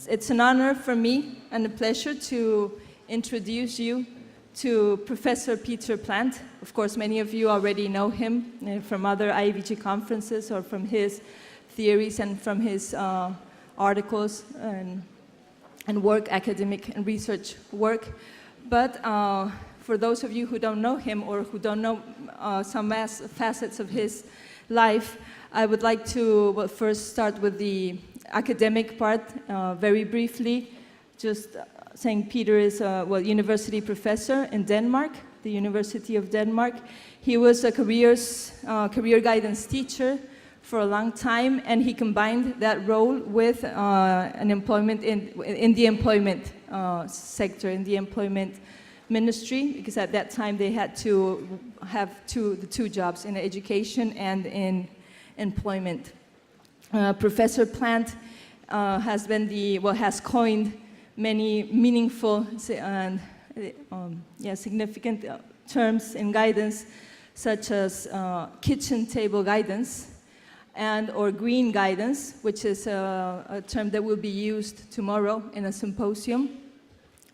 It's an honor for me and a pleasure to introduce you to Professor Peter Plant. Of course, many of you already know him from other IVG conferences or from his theories and from his articles and work, academic and research work. But for those of you who don't know him or who don't know some facets of his life, I would like to first start with the academic part very briefly, just saying Peter is a university professor in Denmark, the University of Denmark. He was a career guidance teacher for a long time, and he combined that role with an employment in the employment sector, in the employment ministry, because at that time they had to have the two jobs, in education and in employment. Professor Plant has coined many meaningful and significant terms in guidance, such as kitchen table guidance or green guidance, which is a term that will be used tomorrow in a symposium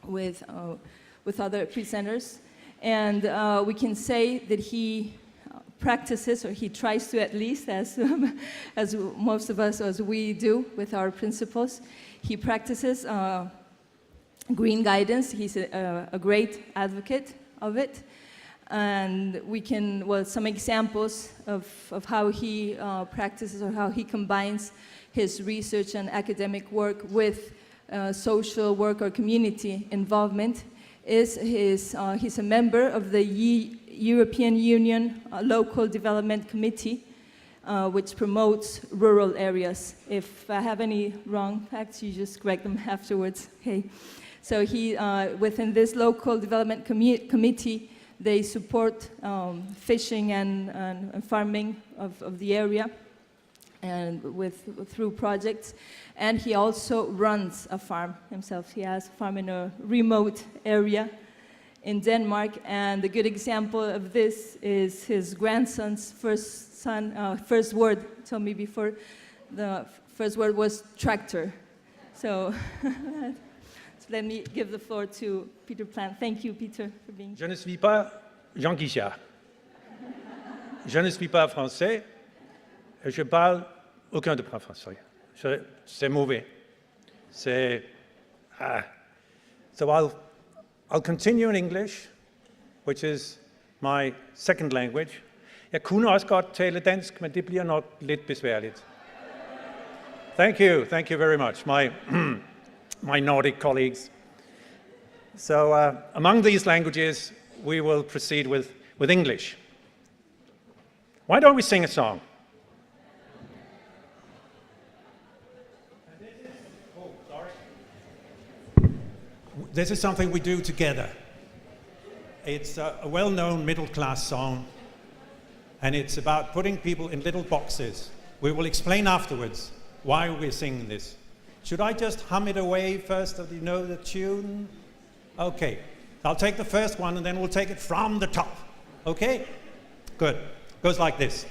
with other presenters. And we can say that he practices, or he tries to at least, as most of us, as we do with our principles, he practices green guidance. He's a great advocate of it. And we can, some examples of how he practices or how he combines his research and academic work with social work or community involvement is he's a member of the European Union Local Development Committee, which promotes rural areas. If I have any wrong facts, you just correct them afterwards. Okay. So he, within this local development committee, they support fishing and farming of the area, and through projects. And he also runs a farm himself. He has a farm in a remote area in Denmark, and a good example of this is his grandson's first word. He told me before, the first word was tractor. So, so let me give the floor to Peter Plant. Thank you, Peter, for being here. Je ne suis pas Jean Guichard. Je ne suis pas français. Et je parle aucun de français. C'est mauvais. So I'll continue in English, which is my second language. Jeg kunne også godt tale dansk, men det bliver nok lidt besværligt. Thank you very much, my Nordic colleagues. So among these languages, we will proceed with English. Why don't we sing a song? This is something we do together. It's a well-known middle-class song, and it's about putting people in little boxes. We will explain afterwards why we're singing this. Should I just hum it away first, or do you know the tune? Okay, I'll take the first one, and then we'll take it from the top. Okay? Good. Goes like this.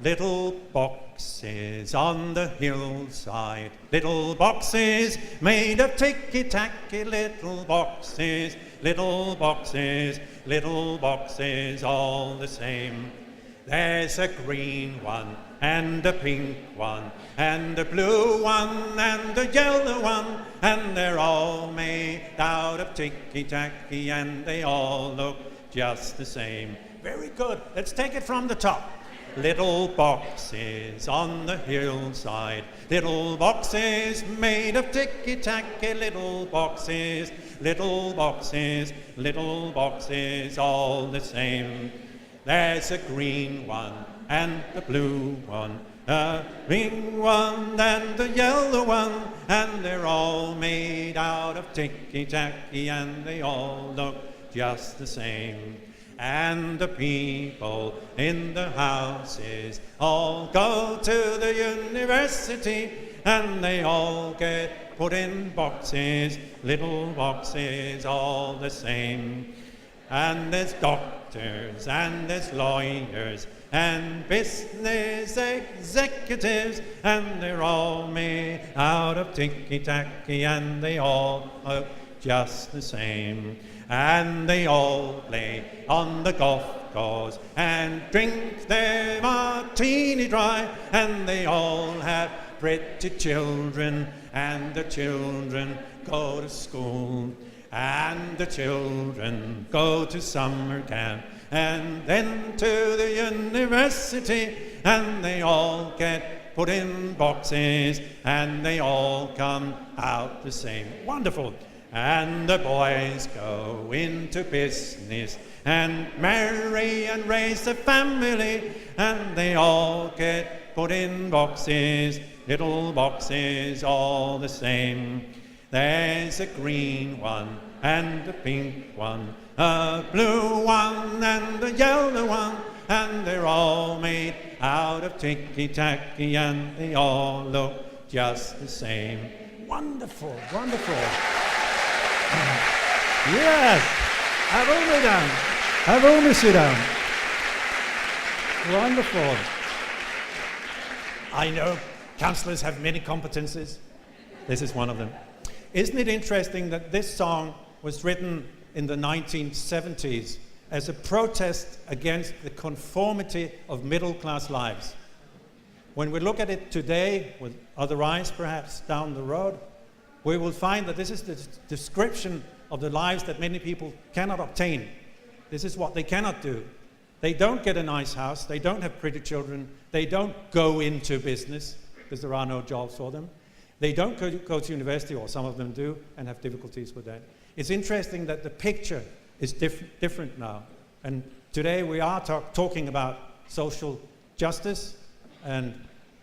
Little boxes on the hillside, little boxes made of ticky-tacky, little boxes, little boxes, little boxes all the same. There's a green one, and a pink one, and a blue one, and a yellow one, and they're all made out of ticky-tacky, and they all look just the same. Very good. Let's take it from the top. Little boxes on the hillside, little boxes made of ticky-tacky, little boxes, little boxes, little boxes all the same. There's a green one and a blue one, a pink one and a yellow one, and they're all made out of ticky-tacky, and they all look just the same. And the people in the houses all go to the university, and they all get put in boxes, little boxes all the same. And there's doctors and there's lawyers and business executives, and they're all made out of ticky-tacky, and they all look just the same. And they all play on the golf course and drink their martini dry, and they all have pretty children, and the children go to school, and the children go to summer camp, and then to the university, and they all get put in boxes, and they all come out the same. Wonderful. And the boys go into business and marry and raise a family, and they all get put in boxes, little boxes all the same. There's a green one and a pink one, a blue one and a yellow one, and they're all made out of ticky-tacky, and they all look just the same. Wonderful, wonderful. Yes, have only down. Have only sit down. Wonderful. I know councillors have many competences. This is one of them. Isn't it interesting that this song was written in the 1970s as a protest against the conformity of middle-class lives? When we look at it today, with other eyes perhaps down the road, we will find that this is the description of the lives that many people cannot obtain. This is what they cannot do. They don't get a nice house, they don't have pretty children, they don't go into business because there are no jobs for them. They don't go to university, or some of them do, and have difficulties with that. It's interesting that the picture is different now. And today we are talking about social justice and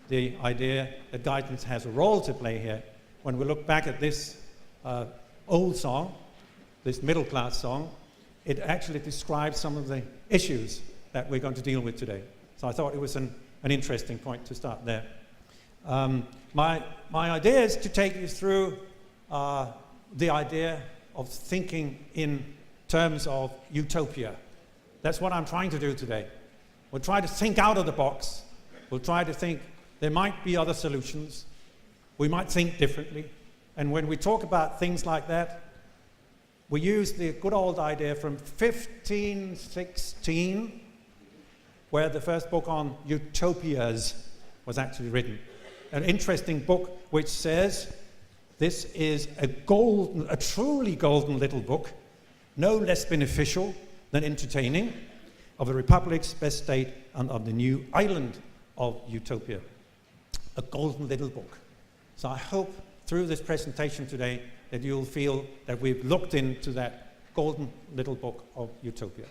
the idea that guidance has a role to play here. When we look back at this old song, this middle-class song, it actually describes some of the issues that we're going to deal with today. So I thought it was an interesting point to start there. My idea is to take you through the idea of thinking in terms of utopia. That's what I'm trying to do today. We'll try to think out of the box. We'll try to think there might be other solutions. We might think differently. And when we talk about things like that, we use the good old idea from 1516, where the first book on utopias was actually written. An interesting book which says this is a truly golden little book, no less beneficial than entertaining, of the Republic's best state and of the new island of utopia. A golden little book. So I hope through this presentation today that you'll feel that we've looked into that golden little book of utopia.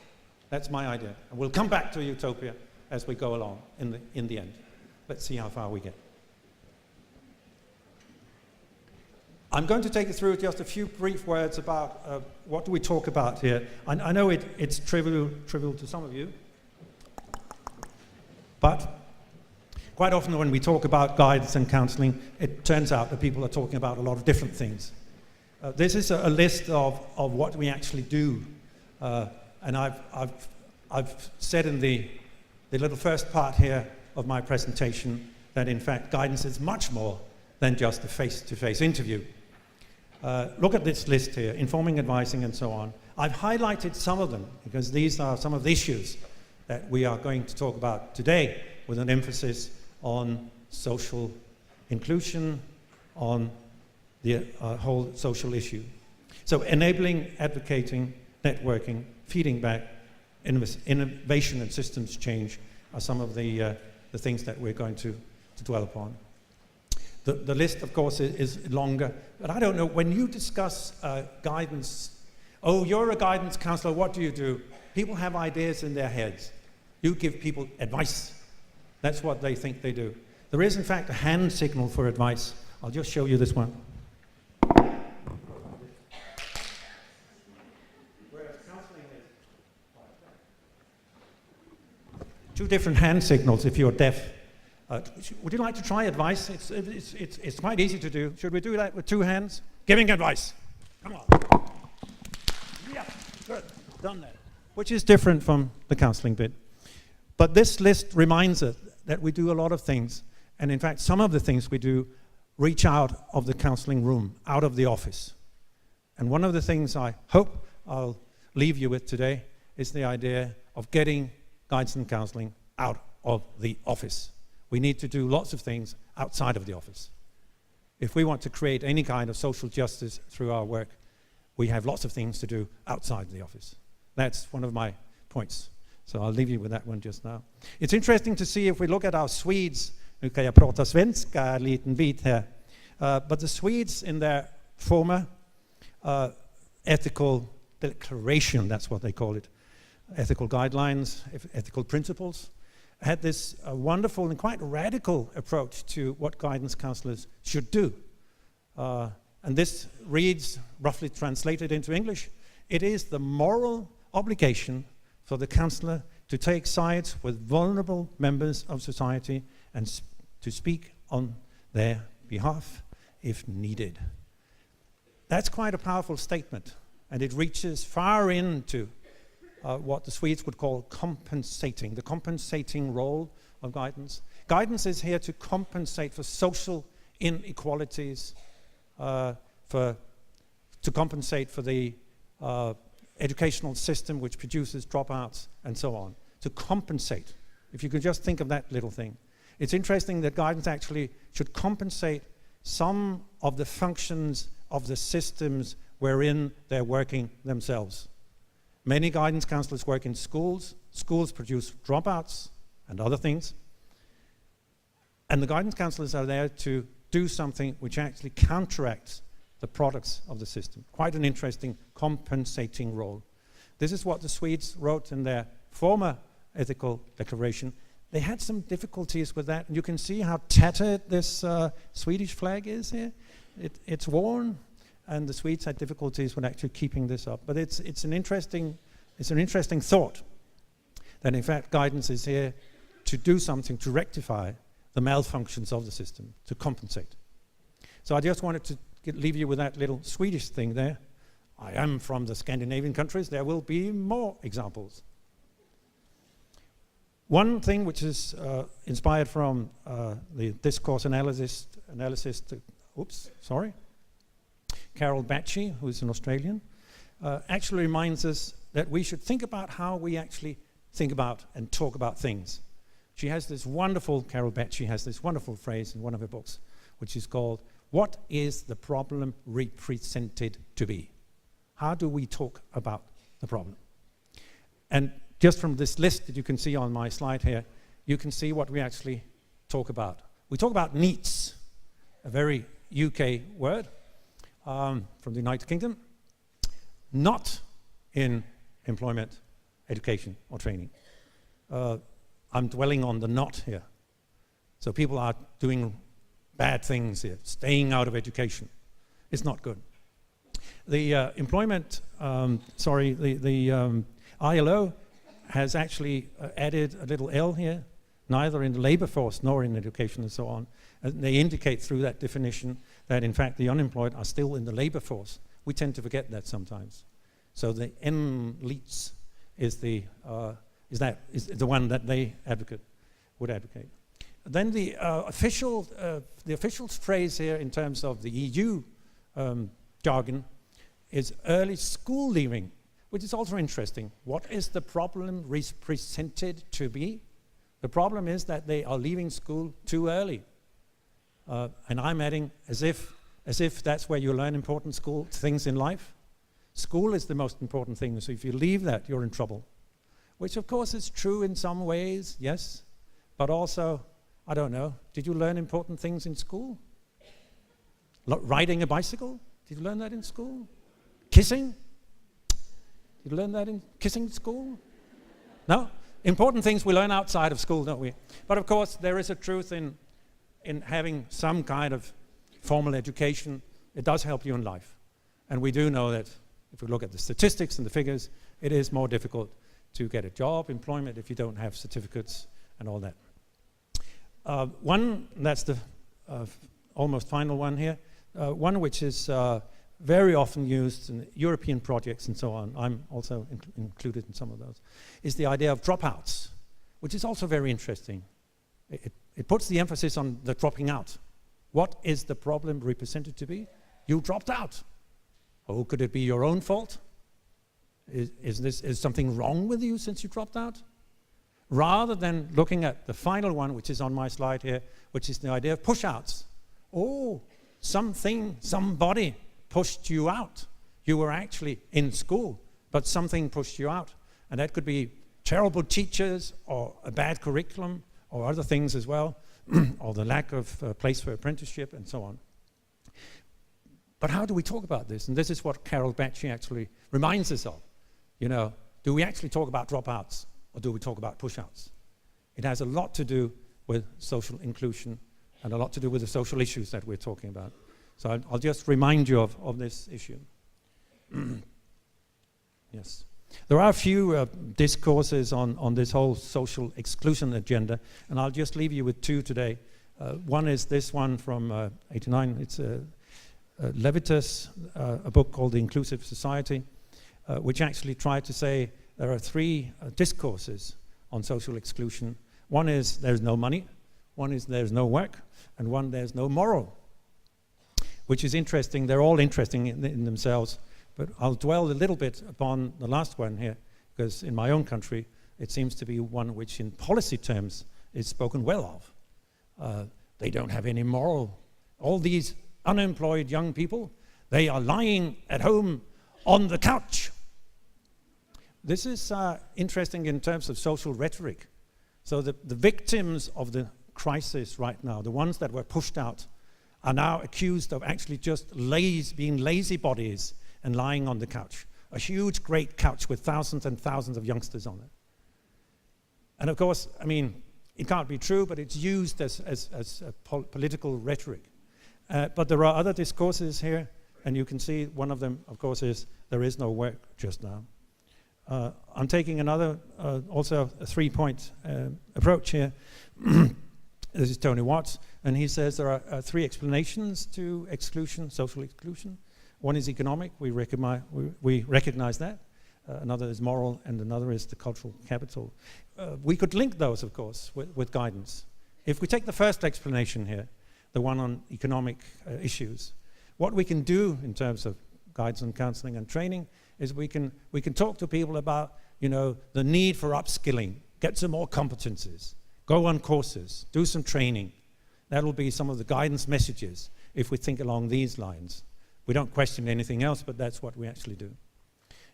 That's my idea. And we'll come back to utopia as we go along in the end. Let's see how far we get. I'm going to take you through just a few brief words about what do we talk about here. I know it's trivial to some of you, but quite often when we talk about guidance and counseling, it turns out that people are talking about a lot of different things. This is a list of what we actually do, and I've said in the little first part here of my presentation that in fact guidance is much more than just a face-to-face interview. Look at this list here, informing, advising, and so on. I've highlighted some of them because these are some of the issues that we are going to talk about today, with an emphasis on social inclusion, on the whole social issue. So enabling, advocating, networking, feeding back, innovation and systems change are some of the things that we're going to dwell upon. The list, of course, is longer, but I don't know, when you discuss guidance, oh, you're a guidance counselor, what do you do? People have ideas in their heads. You give people advice. That's what they think they do. There is, in fact, a hand signal for advice. I'll just show you this one. Whereas counseling is two different hand signals if you're deaf. Would you like to try advice? It's quite easy to do. Should we do that with two hands? Giving advice. Come on. Yeah, good. Done that. Which is different from the counseling bit. But this list reminds us that we do a lot of things, and in fact, some of the things we do reach out of the counseling room, out of the office. And one of the things I hope I'll leave you with today is the idea of getting guidance and counseling out of the office. We need to do lots of things outside of the office. If we want to create any kind of social justice through our work, we have lots of things to do outside the office. That's one of my points. So I'll leave you with that one just now. It's interesting to see if we look at our Swedes. Nu kan jag prata svenska en liten bit här. But the Swedes in their former ethical declaration, that's what they call it, ethical guidelines, ethical principles, had this wonderful and quite radical approach to what guidance counselors should do. And this reads, roughly translated into English, it is the moral obligation for the counselor to take sides with vulnerable members of society and to speak on their behalf if needed. That's quite a powerful statement, and it reaches far into what the Swedes would call compensating, the compensating role of guidance. Guidance is here to compensate for social inequalities, to compensate for the educational system which produces dropouts and so on, to compensate. If you could just think of that little thing. It's interesting that guidance actually should compensate some of the functions of the systems wherein they're working themselves. Many guidance counselors work in schools. Schools produce dropouts and other things. And the guidance counselors are there to do something which actually counteracts the products of the system. Quite an interesting compensating role. This is what the Swedes wrote in their former ethical declaration. They had some difficulties with that, and you can see how tattered this Swedish flag is here. It's worn, and the Swedes had difficulties with actually keeping this up. But it's an interesting thought that in fact guidance is here to do something to rectify the malfunctions of the system, to compensate. So I just wanted to leave you with that little Swedish thing there. I am from the Scandinavian countries. There will be more examples. One thing which is inspired from the discourse analysis, Carol Batchy, who is an Australian, actually reminds us that we should think about how we actually think about and talk about things. She has this wonderful, Carol Batchy has this wonderful phrase in one of her books, which is called, "What is the problem represented to be?" How do we talk about the problem? And just from this list that you can see on my slide here, you can see what we actually talk about. We talk about needs, a very UK word from the United Kingdom, not in employment, education, or training. I'm dwelling on the not here. So people are doing bad things here, staying out of education. It's not good. The ILO has actually added a little L here, neither in the labor force nor in education and so on. And they indicate through that definition that in fact the unemployed are still in the labor force. We tend to forget that sometimes. So the elites is the one that they would advocate. Then the official's phrase here in terms of the EU jargon is early school leaving, which is also interesting. What is the problem represented to be? The problem is that they are leaving school too early. And I'm adding as if that's where you learn important school things in life. School is the most important thing, so if you leave that, you're in trouble. Which of course is true in some ways, yes, but also, I don't know, did you learn important things in school? Riding a bicycle? Did you learn that in school? Kissing? Did you learn that in kissing school? No? Important things we learn outside of school, don't we? But of course, there is a truth in having some kind of formal education. It does help you in life. And we do know that if we look at the statistics and the figures, it is more difficult to get a job, employment, if you don't have certificates and all that. One, that's the almost final one here, one which is very often used in European projects and so on, I'm also included in some of those, is the idea of dropouts, which is also very interesting. It puts the emphasis on the dropping out. What is the problem represented to be? You dropped out. Oh, could it be your own fault? Is something wrong with you since you dropped out? Rather than looking at the final one, which is on my slide here, which is the idea of push-outs. Oh, somebody pushed you out. You were actually in school, but something pushed you out. And that could be terrible teachers, or a bad curriculum, or other things as well, or the lack of place for apprenticeship, and so on. But how do we talk about this? And this is what Carol Bacci actually reminds us of. You know, do we actually talk about dropouts, or do we talk about push-outs? It has a lot to do with social inclusion and a lot to do with the social issues that we're talking about. So I'll just remind you of this issue. Yes. There are a few discourses on this whole social exclusion agenda, and I'll just leave you with two today. One is this one from 89. It's Levitas, a book called The Inclusive Society, which actually tried to say there are three discourses on social exclusion. One is there's no money, one is there's no work, and one there's no moral, which is interesting. They're all interesting in themselves, but I'll dwell a little bit upon the last one here, because in my own country, it seems to be one which in policy terms is spoken well of. They don't have any moral. All these unemployed young people, they are lying at home on the couch. This is interesting in terms of social rhetoric. So the victims of the crisis right now, the ones that were pushed out, are now accused of actually just being lazy bodies and lying on the couch. A huge, great couch with thousands and thousands of youngsters on it. And of course, I mean, it can't be true, but it's used as political rhetoric. But there are other discourses here, and you can see one of them, of course, is there is no work just now. I'm taking another, also a three-point approach here. This is Tony Watts, and he says there are three explanations to exclusion, social exclusion. One is economic, we recognize that. Another is moral, and another is the cultural capital. We could link those, of course, with guidance. If we take the first explanation here, the one on economic issues, what we can do in terms of guidance and counseling and training is we can talk to people about, you know, the need for upskilling, get some more competencies, go on courses, do some training. That'll be some of the guidance messages if we think along these lines. We don't question anything else, but that's what we actually do.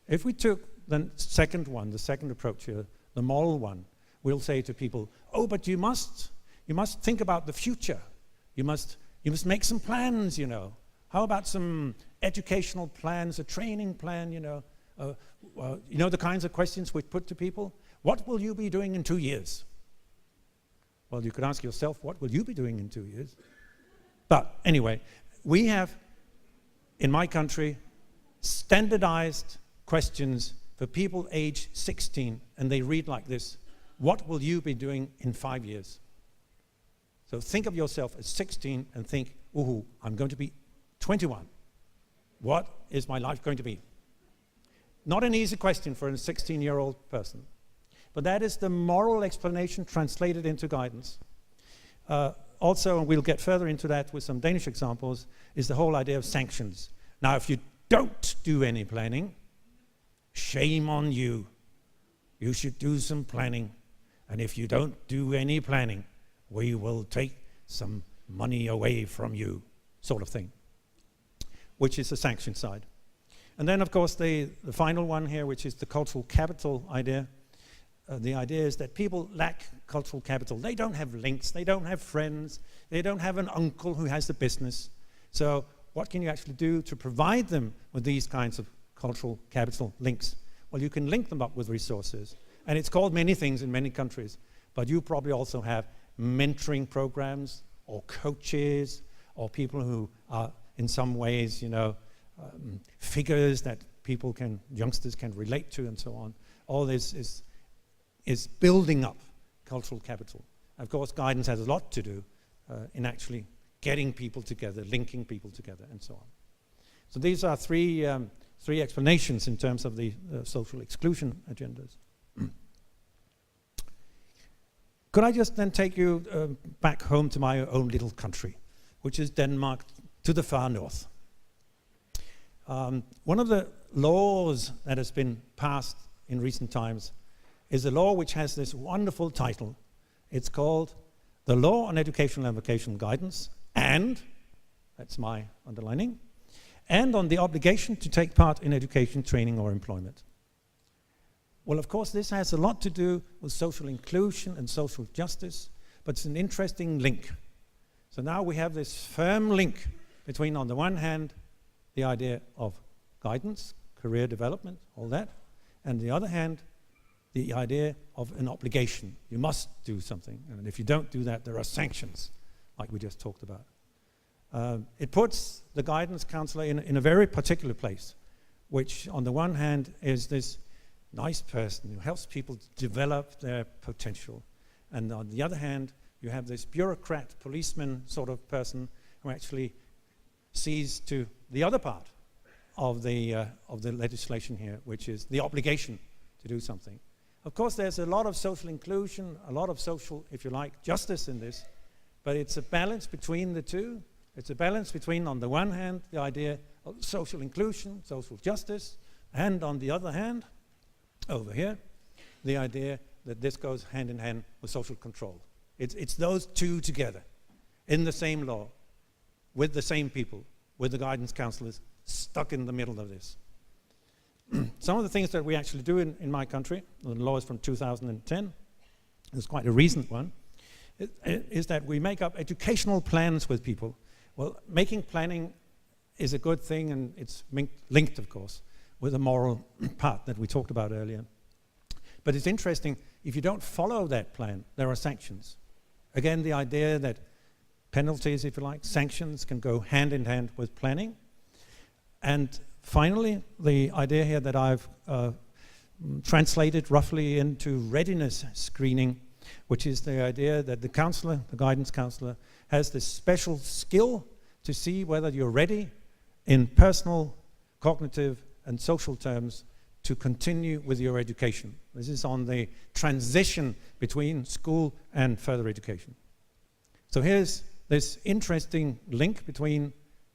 If we took the second one, the second approach here, the moral one, we'll say to people, oh, but you must think about the future. You must make some plans, you know. How about some educational plans, a training plan, you know? You know the kinds of questions we put to people? What will you be doing in 2 years? Well, you could ask yourself, what will you be doing in 2 years? But anyway, we have, in my country, standardized questions for people aged 16, and they read like this: what will you be doing in 5 years? So think of yourself as 16 and think, ooh, I'm going to be 21. What is my life going to be? Not an easy question for a 16-year-old person. But that is the moral explanation translated into guidance. Also, and we'll get further into that with some Danish examples, is the whole idea of sanctions. Now, if you don't do any planning, shame on you. You should do some planning. And if you don't do any planning, we will take some money away from you, sort of thing, which is the sanction side. And then, of course, the final one here, which is the cultural capital idea. The idea is that people lack cultural capital. They don't have links, they don't have friends, they don't have an uncle who has a business. So what can you actually do to provide them with these kinds of cultural capital links? Well, you can link them up with resources. And it's called many things in many countries, but you probably also have mentoring programs or coaches or people who are in some ways, you know, figures that youngsters can relate to and so on. All this is building up cultural capital. Of course, guidance has a lot to do in actually getting people together, linking people together, and so on. So these are three explanations in terms of the social exclusion agendas. Could I just then take you back home to my own little country, which is Denmark, to the far north. One of the laws that has been passed in recent times is a law which has this wonderful title. It's called the Law on Educational and Vocational Guidance, and, that's my underlining, and on the obligation to take part in education, training, or employment. Well, of course, this has a lot to do with social inclusion and social justice, but it's an interesting link. So now we have this firm link between, on the one hand, the idea of guidance, career development, all that, and the other hand, the idea of an obligation. You must do something, and if you don't do that, there are sanctions, like we just talked about. It puts the guidance counselor in a very particular place, which on the one hand is this nice person who helps people develop their potential, and on the other hand, you have this bureaucrat, policeman sort of person who actually sees to the other part of the legislation here, which is the obligation to do something. Of course, there's a lot of social inclusion, a lot of social, if you like, justice in this, but it's a balance between the two. It's a balance between, on the one hand, the idea of social inclusion, social justice, and on the other hand, over here, the idea that this goes hand in hand with social control. It's those two together, in the same law, with the same people, with the guidance counselors stuck in the middle of this. Some of the things that we actually do in my country, the law is from 2010, it's quite a recent one, is that we make up educational plans with people. Well, making planning is a good thing, and it's linked, of course, with the moral part that we talked about earlier. But it's interesting, if you don't follow that plan, there are sanctions. Again, the idea that penalties, if you like, sanctions can go hand in hand with planning. And finally, the idea here that I've translated roughly into readiness screening, which is the idea that the counselor, the guidance counselor, has this special skill to see whether you're ready in personal, cognitive, and social terms to continue with your education. This is on the transition between school and further education. So here's this interesting link between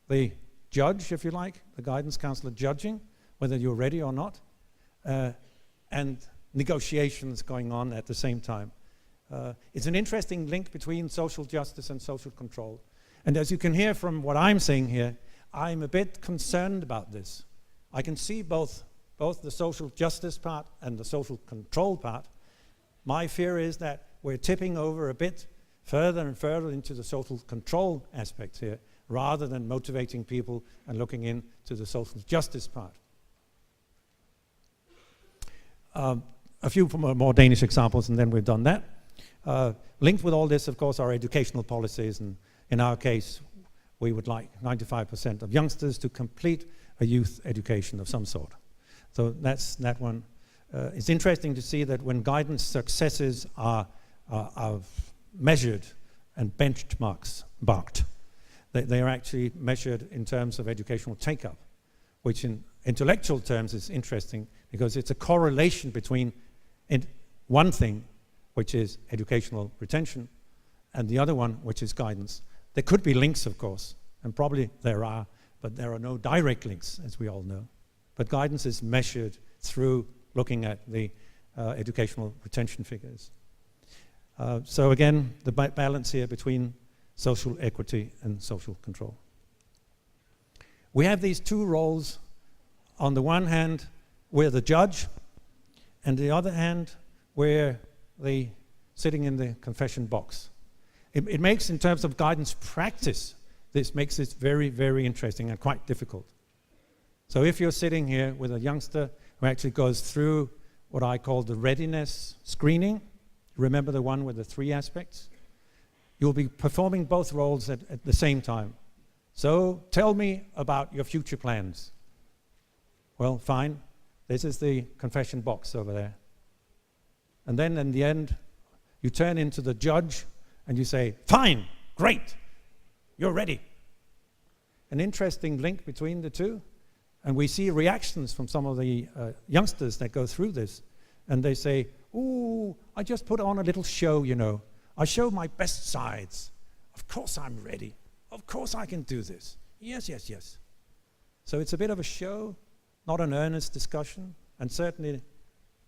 the judge, if you like, the guidance counselor judging whether you're ready or not, and negotiations going on at the same time. It's an interesting link between social justice and social control. And as you can hear from what I'm saying here, I'm a bit concerned about this. I can see both the social justice part and the social control part. My fear is that we're tipping over a bit further and further into the social control aspects here, rather than motivating people and looking into the social justice part. A few more Danish examples, and then we've done that. Linked with all this, of course, are educational policies, and in our case, we would like 95% of youngsters to complete a youth education of some sort. So that's that one. It's interesting to see that when guidance successes are measured and benchmarked, they are actually measured in terms of educational take-up, which in intellectual terms is interesting because it's a correlation between one thing, which is educational retention, and the other one, which is guidance. There could be links, of course, and probably there are, but there are no direct links, as we all know. But guidance is measured through looking at the educational retention figures. So again, the balance here between social equity and social control. We have these two roles. On the one hand, we're the judge, and the other hand, we're the sitting in the confession box. It makes, in terms of guidance practice, this makes it very, very interesting and quite difficult. So if you're sitting here with a youngster who actually goes through what I call the readiness screening, remember the one with the 3 aspects? You'll be performing both roles at the same time. So tell me about your future plans. Well, fine. This is the confession box over there. And then in the end, you turn into the judge and you say, fine, great, you're ready. An interesting link between the two. And we see reactions from some of the youngsters that go through this. And they say, ooh, I just put on a little show, you know. I show my best sides. Of course I'm ready. Of course I can do this. Yes, yes, yes. So it's a bit of a show, not an earnest discussion, and certainly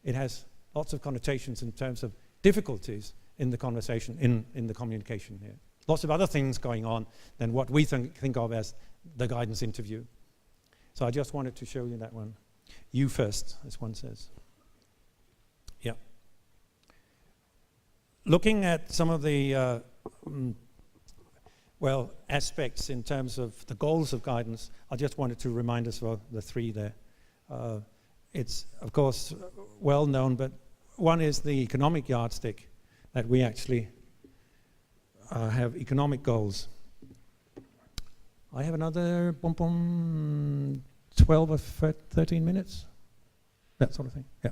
it has lots of connotations in terms of difficulties in the conversation, in the communication here. Lots of other things going on than what we think of as the guidance interview. So I just wanted to show you that one. You first, as one says. Yeah. Looking at some of the aspects in terms of the goals of guidance, I just wanted to remind us of the three there. It's, of course, well known, but one is the economic yardstick, that we actually have economic goals. I have another 12 or 13 minutes, that sort of thing, yeah.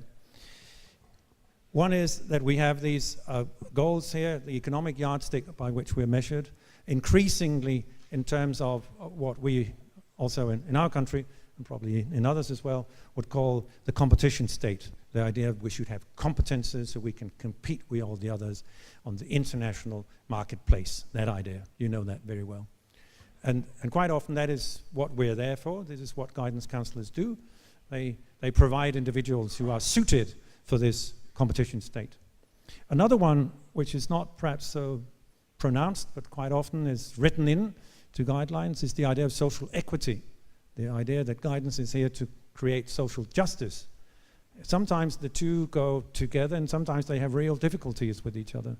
One is that we have these goals here, the economic yardstick by which we're measured, increasingly in terms of what we also in our country, and probably in others as well, would call the competition state. The idea of we should have competences so we can compete with all the others on the international marketplace, that idea. You know that very well. And quite often that is what we're there for. This is what guidance counselors do. They provide individuals who are suited for this competition state. Another one, which is not perhaps so pronounced, but quite often is written in to guidelines, is the idea of social equity. The idea that guidance is here to create social justice. Sometimes the two go together, and sometimes they have real difficulties with each other.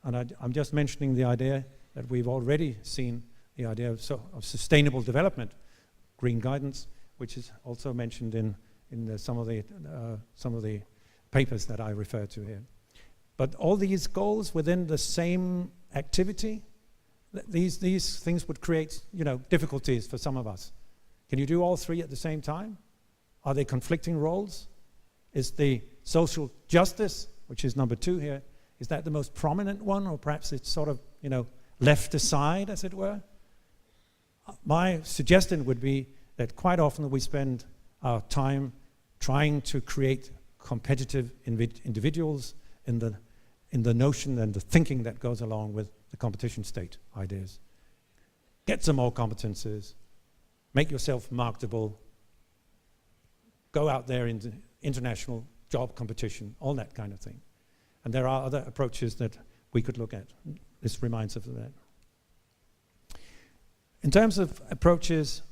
And I'm just mentioning the idea that we've already seen, the idea of sustainable development, green guidance, which is also mentioned in some of the papers that I refer to here. But all these goals within the same activity, these things would create, difficulties for some of us. Can you do all three at the same time? Are they conflicting roles? Is the social justice, which is number 2 here, is that the most prominent one, or perhaps it's sort of, left aside, as it were? My suggestion would be that quite often we spend our time trying to create competitive individuals in the notion and the thinking that goes along with the competition state ideas. Get some more competences, make yourself marketable, go out there into international job competition, all that kind of thing. And there are other approaches that we could look at. This reminds us of that. In terms of approaches,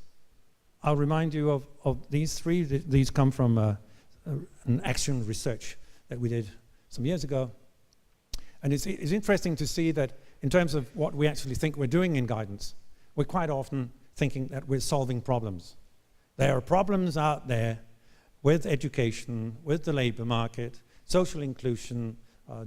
I'll remind you of these three. These come from an action research that we did some years ago. And it's interesting to see that in terms of what we actually think we're doing in guidance, we're quite often thinking that we're solving problems. There are problems out there with education, with the labor market, social inclusion,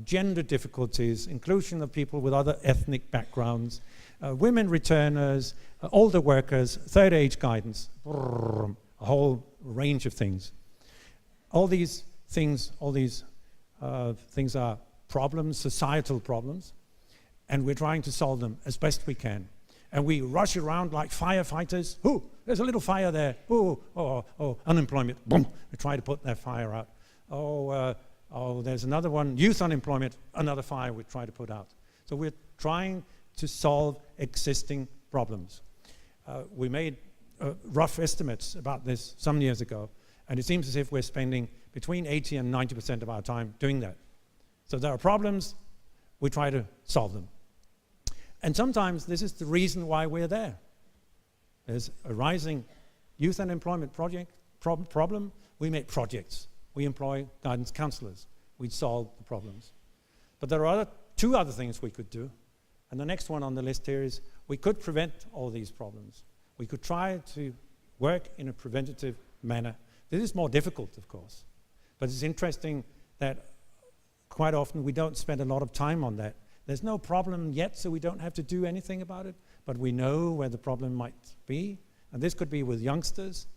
gender difficulties, inclusion of people with other ethnic backgrounds, women returners, older workers, third age guidance, a whole range of things. All these things are problems, societal problems, and we're trying to solve them as best we can. And we rush around like firefighters. Ooh, there's a little fire there. Ooh, oh, unemployment. Boom, we try to put that fire out. Oh, there's another one, youth unemployment, another fire we try to put out. So we're trying to solve existing problems. We made rough estimates about this some years ago, and it seems as if we're spending between 80 and 90% of our time doing that. So there are problems, we try to solve them. And sometimes this is the reason why we're there. There's a rising youth unemployment problem, we make projects. We employ guidance counselors. We solve the problems. But there are two other things we could do. And the next one on the list here is we could prevent all these problems. We could try to work in a preventative manner. This is more difficult, of course. But it's interesting that quite often we don't spend a lot of time on that. There's no problem yet, so we don't have to do anything about it. But we know where the problem might be. And this could be with youngsters.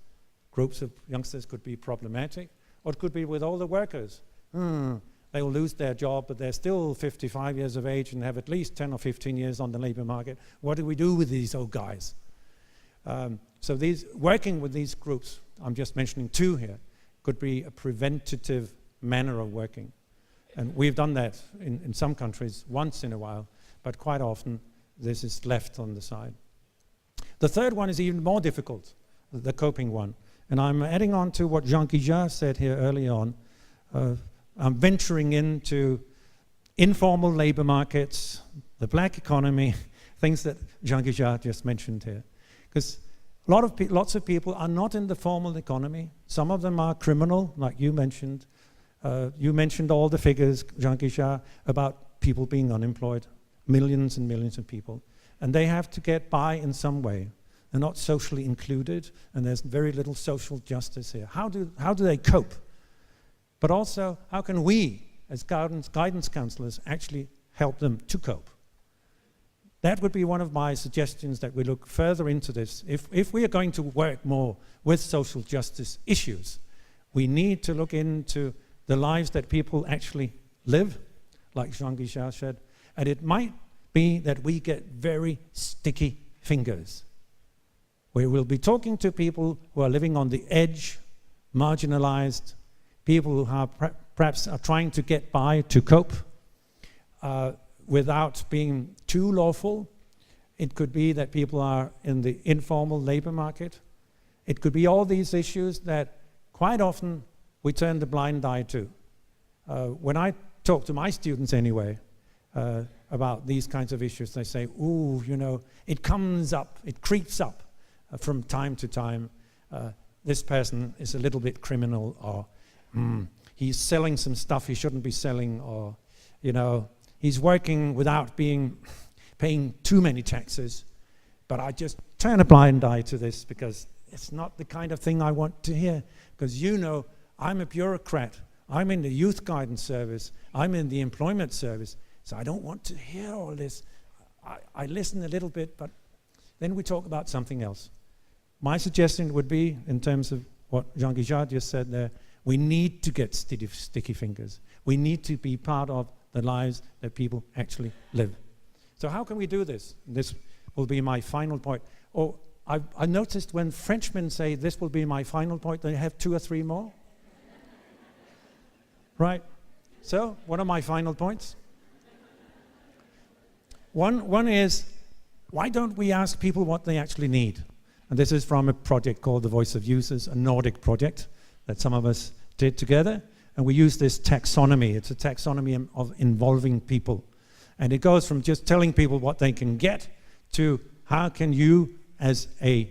Groups of youngsters could be problematic. Or it could be with older workers. They will lose their job, but they're still 55 years of age and have at least 10 or 15 years on the labor market. What do we do with these old guys? So working with these groups, I'm just mentioning 2 here, could be a preventative manner of working. And we've done that in some countries once in a while, but quite often this is left on the side. The third one is even more difficult, the coping one. And I'm adding on to what Jean Guijar said here early on. I'm venturing into informal labor markets, the black economy, things that Jean Guijar just mentioned here. Because lots of people are not in the formal economy. Some of them are criminal, like you mentioned. You mentioned all the figures, Jean Guijar, about people being unemployed, millions and millions of people. And they have to get by in some way. They're not socially included, and there's very little social justice here. How do they cope? But also, how can we, as guidance counselors, actually help them to cope? That would be one of my suggestions, that we look further into this. If we are going to work more with social justice issues, we need to look into the lives that people actually live, like Jean Guijar said, and it might be that we get very sticky fingers. We will be talking to people who are living on the edge, marginalized, people who are perhaps are trying to get by, to cope, without being too lawful. It could be that people are in the informal labor market. It could be all these issues that quite often we turn the blind eye to. When I talk to my students anyway about these kinds of issues, they say, ooh, you know, it comes up, it creeps up from time to time. This person is a little bit criminal, or he's selling some stuff he shouldn't be selling, or, you know, he's working without paying too many taxes. But I just turn a blind eye to this because it's not the kind of thing I want to hear. Because, you know, I'm a bureaucrat. I'm in the youth guidance service. I'm in the employment service. So I don't want to hear all this. I listen a little bit, but then we talk about something else. My suggestion would be, in terms of what Jean Guijar just said there, we need to get sticky fingers. We need to be part of the lives that people actually live. So how can we do this? This will be my final point. Oh, I noticed when Frenchmen say this will be my final point, they have 2 or 3 more. Right? So, what are my final points? One is, why don't we ask people what they actually need? And this is from a project called The Voice of Users, a Nordic project that some of us did together. And we use this taxonomy. It's a taxonomy of involving people. And it goes from just telling people what they can get to how can you, as a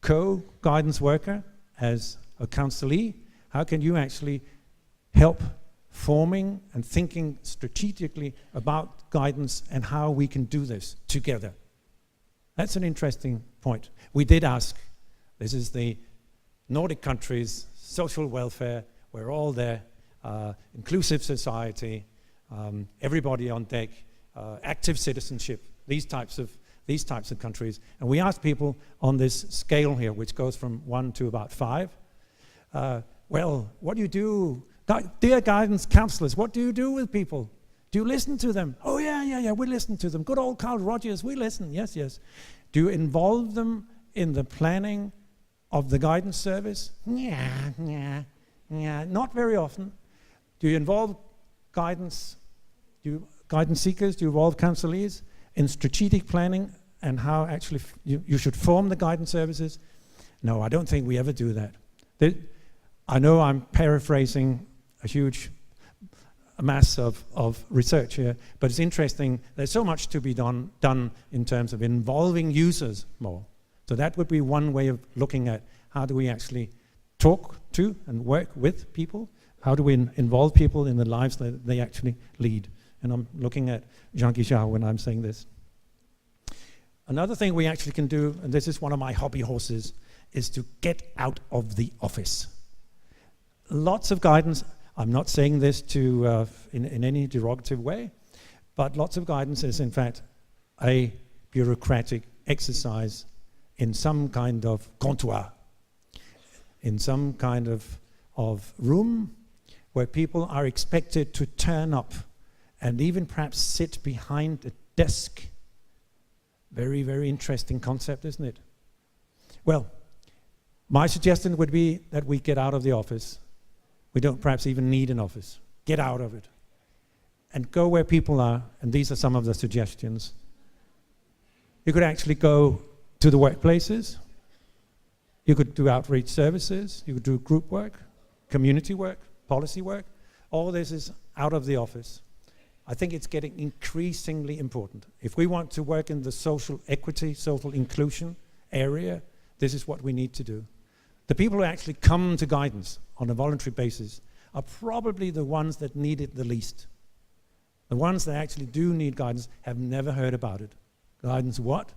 co-guidance worker, as a counselee, how can you actually help forming and thinking strategically about guidance and how we can do this together. That's an interesting point. We did ask, this is the Nordic countries, social welfare, we're all there, inclusive society, everybody on deck, active citizenship, these types of countries. And we asked people on this scale here, which goes from 1 to about 5, well, what do you do? Dear guidance counselors, what do you do with people? Do you listen to them? Oh, yeah, we listen to them. Good old Carl Rogers, we listen, yes. Do you involve them in the planning of the guidance service? Yeah, not very often. Do you involve guidance seekers? Do you involve counselees in strategic planning and how actually you should form the guidance services? No, I don't think we ever do that. I know I'm paraphrasing a huge mass of research here, but it's interesting. There's so much to be done in terms of involving users more. So that would be one way of looking at how do we actually talk to and work with people? How do we involve people in the lives that they actually lead? And I'm looking at Jean Guijar when I'm saying this. Another thing we actually can do, and this is one of my hobby horses, is to get out of the office. Lots of guidance, I'm not saying this to in any derogative way, but lots of guidance is in fact a bureaucratic exercise in some kind of comptoir, in some kind of room where people are expected to turn up and even perhaps sit behind a desk. Very, very interesting concept, isn't it? Well, my suggestion would be that we get out of the office. We don't perhaps even need an office. Get out of it. and go where people are, and these are some of the suggestions. You could actually go to the workplaces. You could do outreach services. You could do group work, community work, policy work. All this is out of the office. I think it's getting increasingly important. If we want to work in the social equity, social inclusion area, this is what we need to do. The people who actually come to guidance on a voluntary basis are probably the ones that need it the least. The ones that actually do need guidance have never heard about it. Guidance what?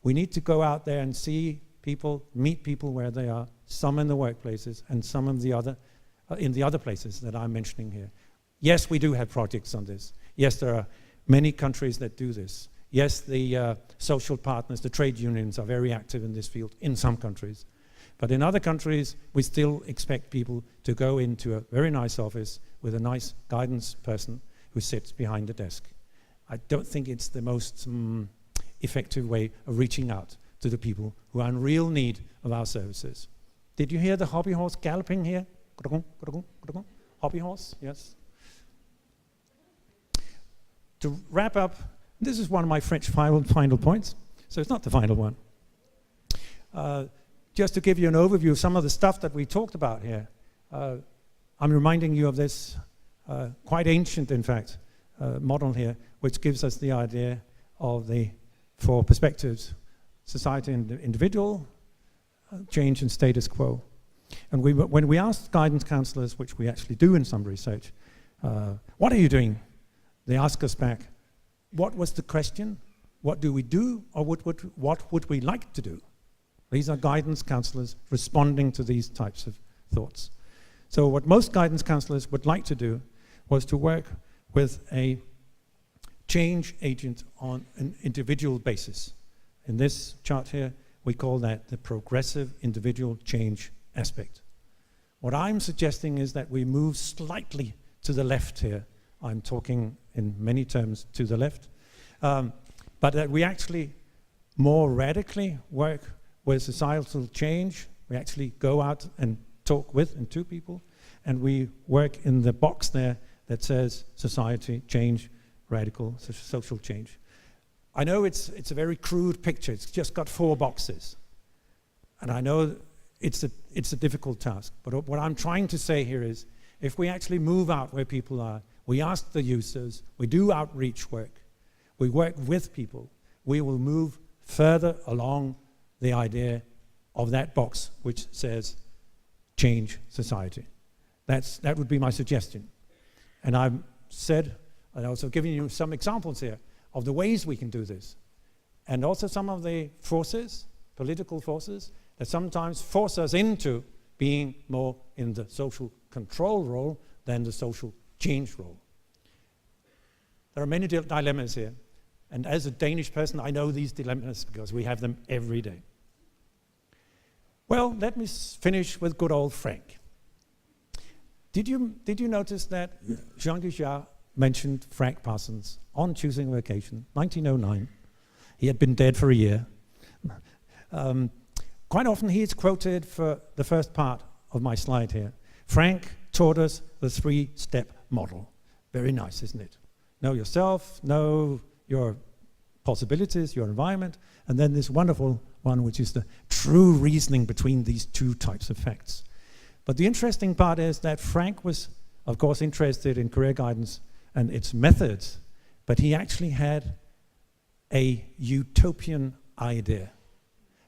We need to go out there and see people, meet people where they are, some in the workplaces and some in the other places that I'm mentioning here. Yes, we do have projects on this. Yes, there are many countries that do this. Yes, the social partners, the trade unions are very active in this field in some countries. But in other countries, we still expect people to go into a very nice office with a nice guidance person who sits behind the desk. I don't think it's the most effective way of reaching out to the people who are in real need of our services. Did you hear the hobby horse galloping here? Hobby horse, yes. To wrap up, this is one of my French final points, so it's not the final one. Just to give you an overview of some of the stuff that we talked about here, I'm reminding you of this quite ancient, in fact, model here, which gives us the idea of the four perspectives: society and individual, change and status quo. And when we ask guidance counselors, which we actually do in some research, what are you doing? They ask us back, what was the question? What do we do, or what would we like to do? These are guidance counselors responding to these types of thoughts. So what most guidance counselors would like to do was to work with a change agent on an individual basis. In this chart here, we call that the progressive individual change aspect. What I'm suggesting is that we move slightly to the left here. I'm talking in many terms to the left, but that we actually more radically work with societal change. We actually go out and talk with and to people, and we work in the box there that says society, change, radical social change. I know it's a very crude picture. It's just got 4 boxes. And I know it's a difficult task. But what I'm trying to say here is, if we actually move out where people are, we ask the users, we do outreach work, we work with people, we will move further along the idea of that box which says change society. That would be my suggestion. And I've said, and also giving you some examples here of the ways we can do this. And also some of the forces, political forces, that sometimes force us into being more in the social control role than the social change role. There are many dilemmas here. And as a Danish person, I know these dilemmas because we have them every day. Well, let me finish with good old Frank. Did you notice that Jean Guichard mentioned Frank Parsons on Choosing a Vocation, 1909? He had been dead for a year. Quite often he is quoted for the first part of my slide here. Frank taught us the 3-step model. Very nice, isn't it? Know yourself, know your possibilities, your environment, and then this wonderful one, which is the true reasoning between these 2 types of facts. But the interesting part is that Frank was, of course, interested in career guidance and its methods, but he actually had a utopian idea.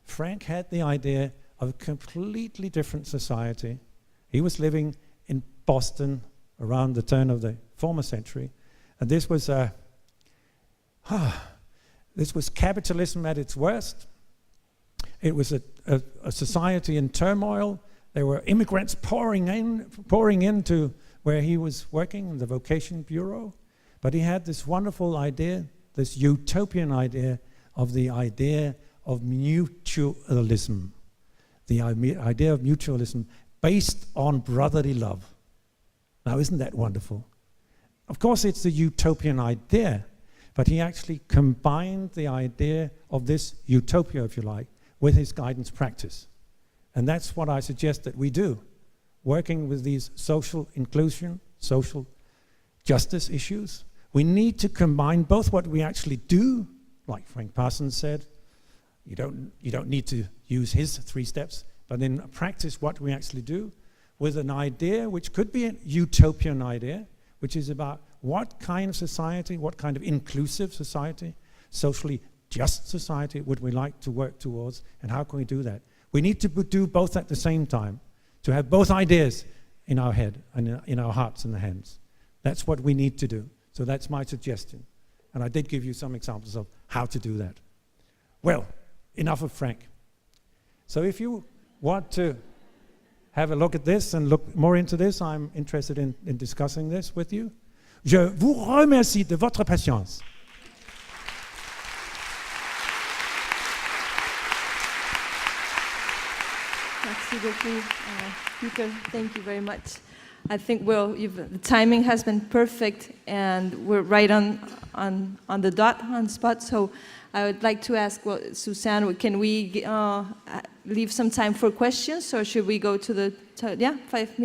Frank had the idea of a completely different society. He was living in Boston around the turn of the former century, and this was capitalism at its worst. It was a society in turmoil. There were immigrants pouring into where he was working in the Vocation Bureau. But he had this wonderful idea, this utopian idea of the idea of mutualism. The idea of mutualism based on brotherly love. Now, isn't that wonderful? Of course, it's a utopian idea, but he actually combined the idea of this utopia, if you like, with his guidance practice. And that's what I suggest that we do, working with these social inclusion, social justice issues. We need to combine both what we actually do, like Frank Parsons said, you don't need to use his 3 steps, but in practice what we actually do, with an idea which could be a utopian idea, which is about what kind of society, what kind of inclusive society, socially just society would we like to work towards, and how can we do that? We need to do both at the same time, to have both ideas in our head and in our hearts and hands. That's what we need to do. So that's my suggestion. And I did give you some examples of how to do that. Well, enough of Frank. So if you want to have a look at this and look more into this, I'm interested in discussing this with you. Je vous remercie de votre patience. Merci beaucoup, Peter. Thank you very much. I think the timing has been perfect, and we're right on the dot, on spot. So I would like to ask, Suzanne, can we leave some time for questions, or should we go to the 5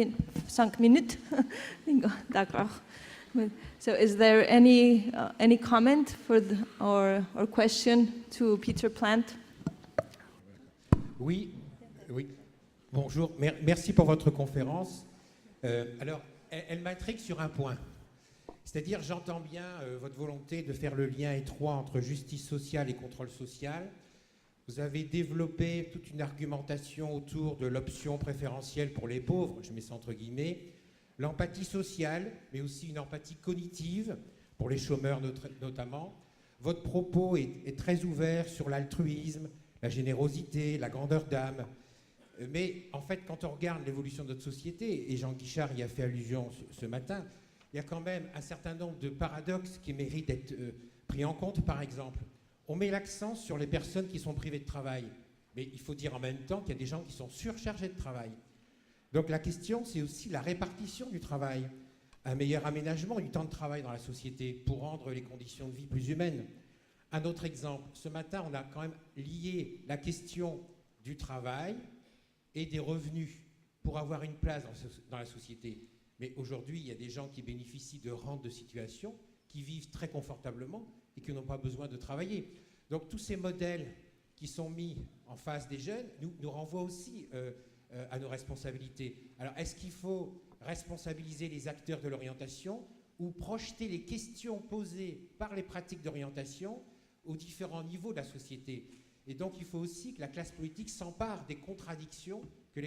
minutes? D'accord. So is there any comment or question to Peter Plant? Oui. Bonjour, merci pour votre conférence. Alors, elle m'intrigue sur un point. C'est-à-dire, j'entends bien votre volonté de faire le lien étroit entre justice sociale et contrôle social. Vous avez développé toute une argumentation autour de l'option préférentielle pour les pauvres, je mets ça entre guillemets, l'empathie sociale, mais aussi une empathie cognitive, pour les chômeurs notamment. Votre propos est très ouvert sur l'altruisme, la générosité, la grandeur d'âme. Mais en fait, quand on regarde l'évolution de notre société, et Jean Guichard y a fait allusion ce matin, il y a quand même un certain nombre de paradoxes qui méritent d'être pris en compte. Par exemple, on met l'accent sur les personnes qui sont privées de travail, mais il faut dire en même temps qu'il y a des gens qui sont surchargés de travail. Donc la question, c'est aussi la répartition du travail, un meilleur aménagement du temps de travail dans la société pour rendre les conditions de vie plus humaines. Un autre exemple, ce matin, on a quand même lié la question du travail et des revenus pour avoir une place dans la société. Mais aujourd'hui, il y a des gens qui bénéficient de rentes de situation, qui vivent très confortablement et qui n'ont pas besoin de travailler. Donc tous ces modèles qui sont mis en face des jeunes nous renvoient aussi à nos responsabilités. Alors est-ce qu'il faut responsabiliser les acteurs de l'orientation ou projeter les questions posées par les pratiques d'orientation aux différents niveaux de la société? Et donc, il faut aussi que la classe politique s'empare des contradictions que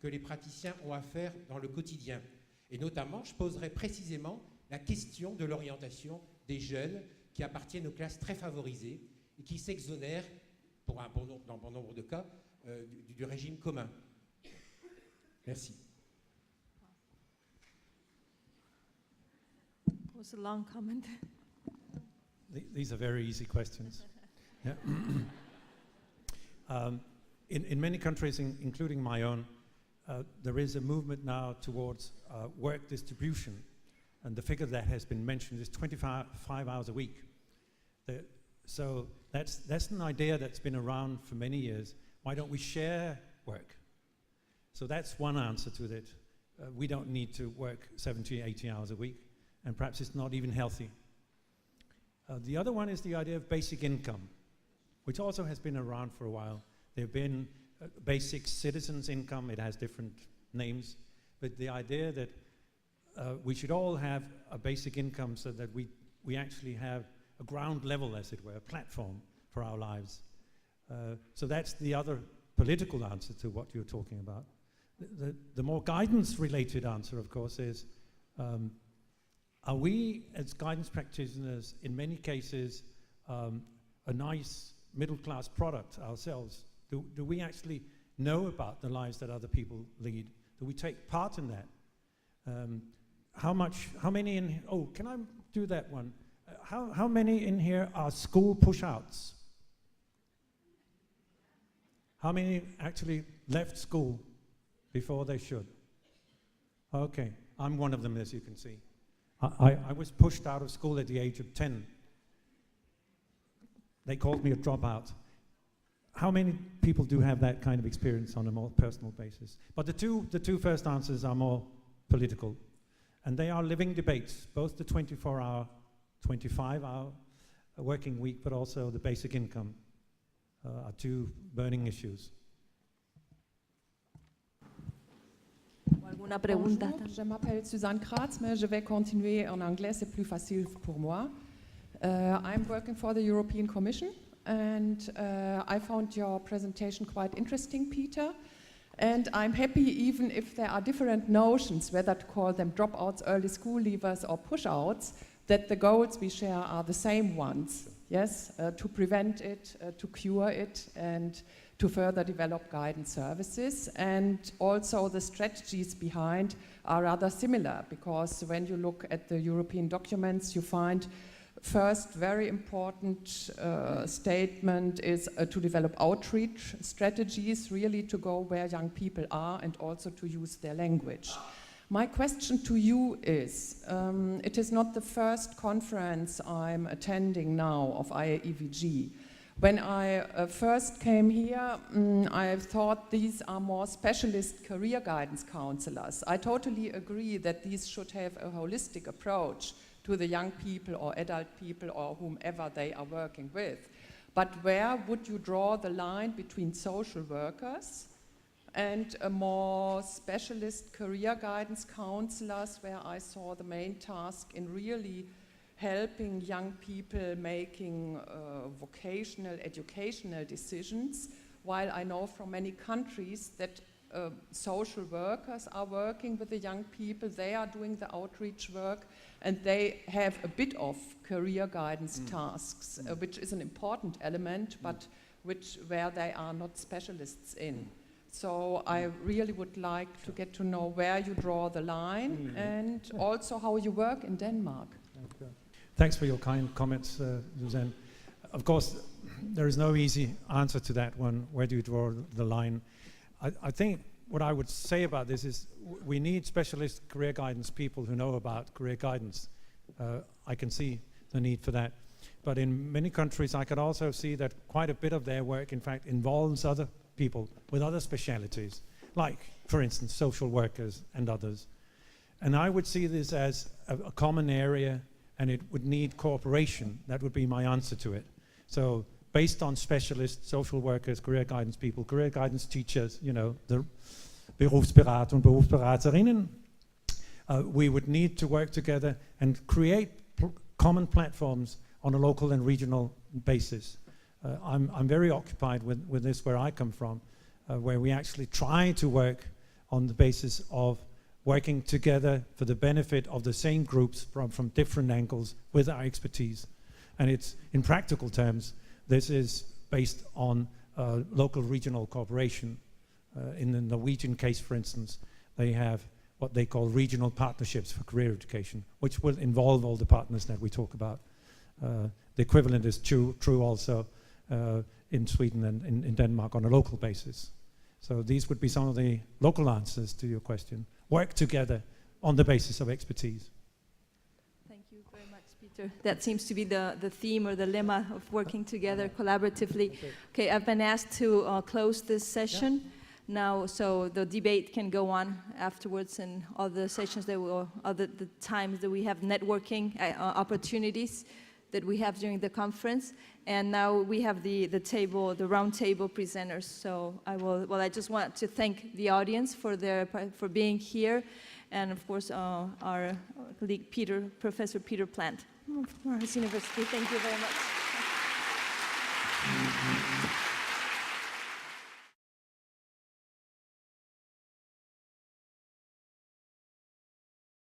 les praticiens ont à faire dans le quotidien. Et notamment, je poserai précisément la question de l'orientation des jeunes qui appartiennent aux classes très favorisées et qui s'exonèrent, dans un bon nombre de cas, du régime commun. Merci. It was a long comment. These are very easy questions. Yeah. In many countries, including my own, there is a movement now towards work distribution. And the figure that has been mentioned is 25 hours a week. So that's an idea that's been around for many years. Why don't we share work? So that's one answer to it. We don't need to work 70, 80 hours a week, and perhaps it's not even healthy. The other one is the idea of basic income, which also has been around for a while. There have been basic citizens' income, it has different names, but the idea that we should all have a basic income so that we actually have a ground level, as it were, a platform for our lives. So that's the other political answer to what you're talking about. The more guidance-related answer, of course, is are we, as guidance practitioners, in many cases, a nice middle-class product ourselves? Do we actually know about the lives that other people lead? Do we take part in that? How many in, can I do that one? How many in here are school push-outs? How many actually left school before they should? Okay, I'm one of them, as you can see. I was pushed out of school at the age of 10. They called me a dropout. How many people do have that kind of experience on a more personal basis? But the two first answers are more political. And they are living debates, both the 24-hour, 25-hour working week, but also the basic income are two burning issues. ¿Alguna pregunta? Bonjour, je m'appelle Suzanne Kratz, mais je vais continuer en anglais, c'est plus facile pour moi. I'm working for the European Commission, and I found your presentation quite interesting, Peter. And I'm happy even if there are different notions, whether to call them dropouts, early school leavers, or push-outs, that the goals we share are the same ones, yes? To prevent it, to cure it, and to further develop guidance services. And also the strategies behind are rather similar, because when you look at the European documents, you find first very important statement is to develop outreach strategies, really to go where young people are and also to use their language. My question to you is, it is not the first conference I'm attending now of IAEVG. When I first came here, I thought these are more specialist career guidance counselors. I totally agree that these should have a holistic approach to the young people or adult people or whomever they are working with. But where would you draw the line between social workers and a more specialist career guidance counselors, where I saw the main task in really helping young people making vocational, educational decisions, while I know from many countries that social workers are working with the young people, they are doing the outreach work, and they have a bit of career guidance tasks, which is an important element, but where they are not specialists in. So I really would like to get to know where you draw the line and also how you work in Denmark. Okay. Thanks for your kind comments, Suzanne. Of course, there is no easy answer to that one. Where do you draw the line? I think what I would say about this is we need specialist career guidance people who know about career guidance. I can see the need for that. But in many countries, I could also see that quite a bit of their work, in fact, involves other people with other specialities, like, for instance, social workers and others. And I would see this as a common area, and it would need cooperation. That would be my answer to it. So based on specialists, social workers, career guidance people, career guidance teachers, you know, the Berufsberater und Berufsberaterinnen, we would need to work together and create common platforms on a local and regional basis. I'm very occupied with this where I come from, where we actually try to work on the basis of working together for the benefit of the same groups from different angles with our expertise. And it's, in practical terms, this is based on local regional cooperation. In the Norwegian case, for instance, they have what they call regional partnerships for career education, which will involve all the partners that we talk about. The equivalent is true also in Sweden and in Denmark on a local basis. So these would be some of the local answers to your question. Work together on the basis of expertise. Thank you very much, Peter. That seems to be the theme or the lemma of working together collaboratively. Okay, I've been asked to close this session now, so the debate can go on afterwards, and all the sessions that will, the times that we have networking opportunities that we have during the conference. And now we have the round table presenters. So I just want to thank the audience for being here, and of course our colleague Professor Peter Plant from Aarhus University. Thank you very much.